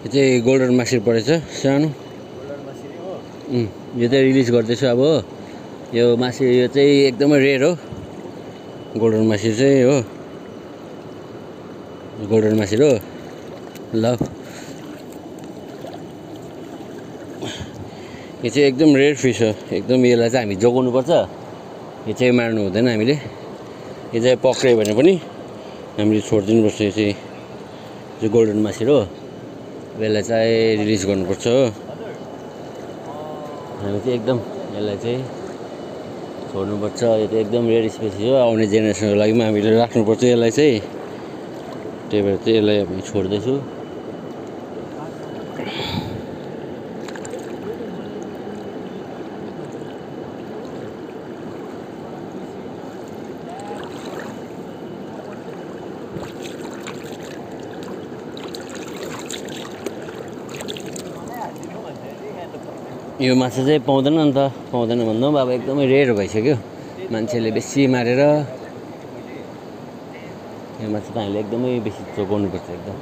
यो चाहिँ गोल्डन मासिर परेछ सानो। यो चाहिँ रिलिज गर्दैछु अब हो। यो मासिर यो चाहिँ एकदमै रेयर हो गोल्डन मासिर चाहिँ हो। गोल्डन मासिर हो ल। यो चाहिँ एकदम रेयर फिस हो एकदम। यसलाई चाहिँ हामी जोगाउनु पर्छ। यो चाहिँ मार्नु हुँदैन हामीले। यो चाहिँ पक्रियो भने पनि हामीले छोडिदिनुपर्छ। यो चाहिँ गोल्डन मासिर हो। यसलाई चाहिँ रिलिज गर्नुपर्छ हो। हामी चाहिँ एकदम यसलाई चाहिँ छोड्नुपर्छ। यो चाहिँ एकदम रेयर स्पेसिस हो। आउने जेनेरेसनको लागि पनि हामीले राख्नुपर्छ यसलाई चाहिँ। त्यही भएर चाहिँ यसलाई हामी छोड्दैछु। यो माछा चाहिँ पाउँदैन नि त। पाउँदैन भन्दा पनि अब एकदमै रेयर भइसक्यो। मान्छेले बेसी मारेर यो माछा त हामीले एकदमै बेसी जोगाउनुपर्छ एकदम।